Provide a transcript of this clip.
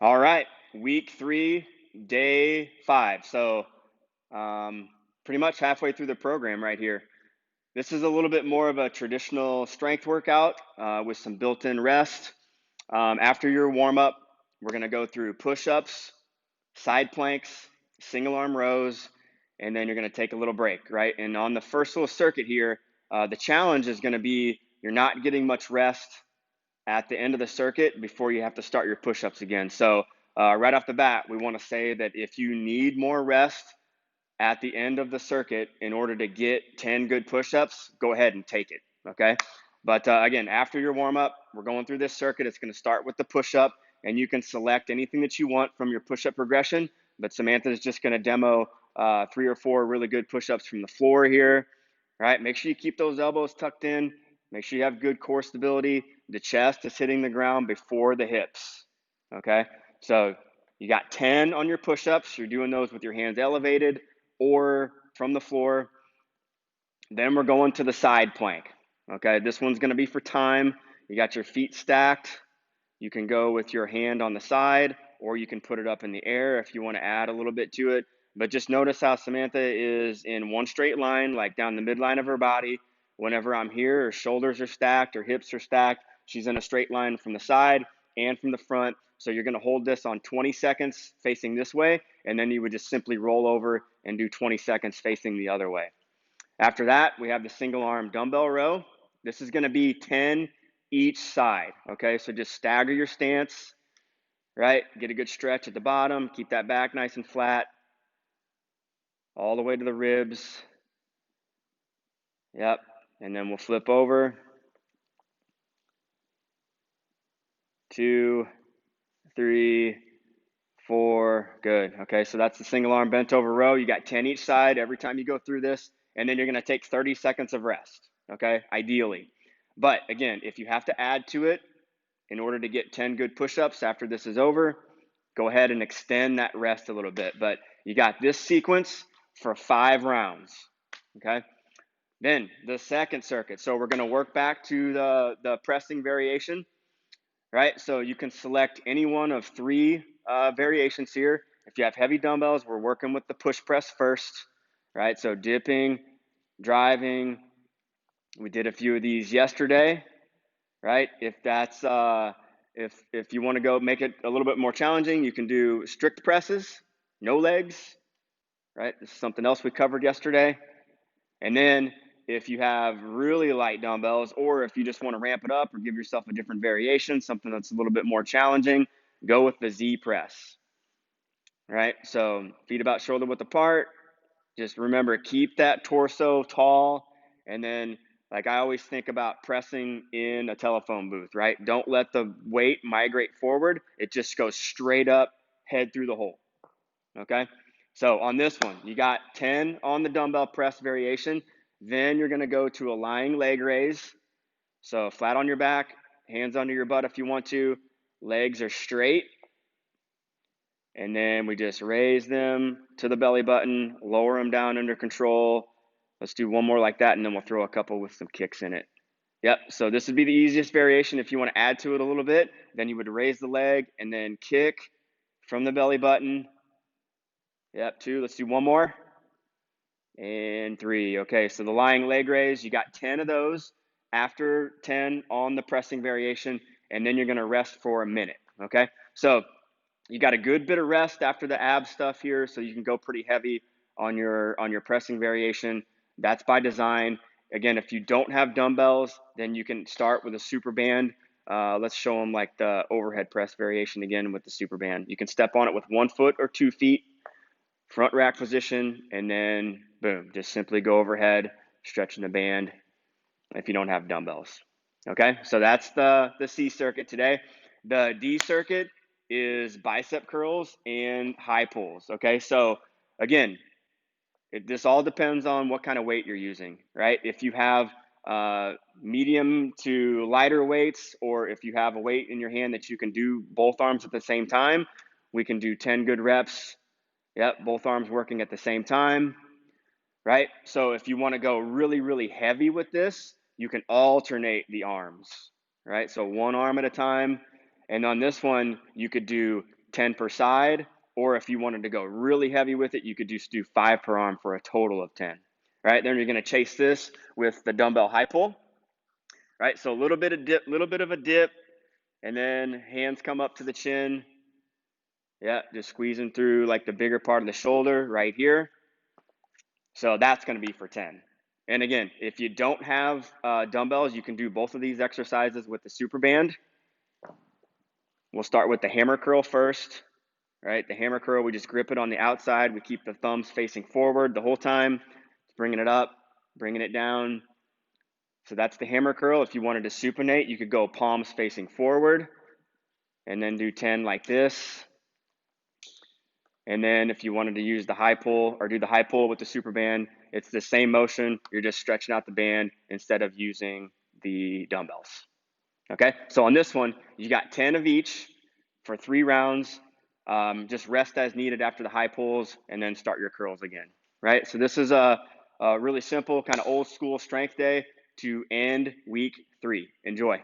All right, week 3, day 5. So, pretty much halfway through the program right here. This is a little bit more of a traditional strength workout with some built-in rest. After your warm-up, we're going to go through push-ups, side planks, single arm rows, and then you're going to take a little break, right? And on the first little circuit here, the challenge is going to be you're not getting much rest at the end of the circuit before you have to start your push-ups again. So right off the bat, we want to say that if you need more rest at the end of the circuit in order to get 10 good push-ups, go ahead and take it, okay? But again, after your warm-up, we're going through this circuit. It's going to start with the push-up, and you can select anything that you want from your push-up progression, but Samantha is just going to demo 3 or 4 really good push-ups from the floor here. All right, make sure you keep those elbows tucked in. Make sure you have good core stability. The chest is hitting the ground before the hips, okay? So you got 10 on your push-ups. You're doing those with your hands elevated or from the floor. Then we're going to the side plank, okay? This one's going to be for time. You got your feet stacked. You can go with your hand on the side, or you can put it up in the air if you want to add a little bit to it. But just notice how Samantha is in one straight line, like down the midline of her body. Whenever I'm here, her shoulders are stacked, her hips are stacked. She's in a straight line from the side and from the front. So you're going to hold this on 20 seconds facing this way, and then you would just simply roll over and do 20 seconds facing the other way. After that, we have the single arm dumbbell row. This is going to be 10 each side, okay? So just stagger your stance, right? Get a good stretch at the bottom. Keep that back nice and flat all the way to the ribs. Yep. And then we'll flip over. 2, 3, 4. Good. Okay, so that's the single arm bent over row. You got 10 each side every time you go through this. And then you're going to take 30 seconds of rest, okay? Ideally. But again, if you have to add to it in order to get 10 good push-ups after this is over, go ahead and extend that rest a little bit. But you got this sequence for 5 rounds, okay? Then the second circuit. So we're going to work back to the pressing variation, right? So you can select any one of 3 variations here. If you have heavy dumbbells, we're working with the push press first, right? So dipping, driving. We did a few of these yesterday, right? If that's if you want to go make it a little bit more challenging, you can do strict presses, no legs, right? This is something else we covered yesterday. And then if you have really light dumbbells, or if you just want to ramp it up or give yourself a different variation, something that's a little bit more challenging, go with the Z press, right? So feet about shoulder width apart. Just remember, keep that torso tall. And then, like I always think about pressing in a telephone booth, right? Don't let the weight migrate forward. It just goes straight up, head through the hole, okay? So on this one, you got 10 on the dumbbell press variation. Then you're going to go to a lying leg raise. So flat on your back, hands under your butt if you want to. Legs are straight. And then we just raise them to the belly button, lower them down under control. Let's do one more like that, and then we'll throw a couple with some kicks in it. Yep, so this would be the easiest variation. If you want to add to it a little bit, then you would raise the leg and then kick from the belly button. Yep, 2. Let's do one more. And 3. Okay, so the lying leg raise, you got 10 of those after 10 on the pressing variation, and then you're going to rest for a minute, okay? So you got a good bit of rest after the ab stuff here, so you can go pretty heavy on your pressing variation. That's by design. Again, if you don't have dumbbells, then you can start with a super band. Let's show them like the overhead press variation again with the super band. You can step on it with 1 foot or 2 feet, front rack position, and then boom, just simply go overhead, stretching the band if you don't have dumbbells. Okay, so that's the C circuit today. The D circuit is bicep curls and high pulls. Okay, so again, this all depends on what kind of weight you're using, right? If you have medium to lighter weights, or if you have a weight in your hand that you can do both arms at the same time, we can do 10 good reps. Yep, both arms working at the same time, right? So if you want to go really, really heavy with this, you can alternate the arms, right? So one arm at a time. And on this one, you could do 10 per side, or if you wanted to go really heavy with it, you could just do 5 per arm for a total of 10. Right, then you're going to chase this with the dumbbell high pull. Right, so a little bit of a dip, and then hands come up to the chin. Yeah, just squeezing through like the bigger part of the shoulder right here. So that's going to be for 10. And again, if you don't have dumbbells, you can do both of these exercises with the super band. We'll start with the hammer curl first. Right, the hammer curl, we just grip it on the outside. We keep the thumbs facing forward the whole time. Bringing it up, bringing it down. So that's the hammer curl. If you wanted to supinate, you could go palms facing forward and then do 10 like this. And then if you wanted to use the high pull or do the high pull with the super band, it's the same motion. You're just stretching out the band instead of using the dumbbells. Okay, so on this one, you got 10 of each for 3 rounds. Just rest as needed after the high pulls and then start your curls again. Right, so this is a really simple kind of old school strength day to end week 3. Enjoy.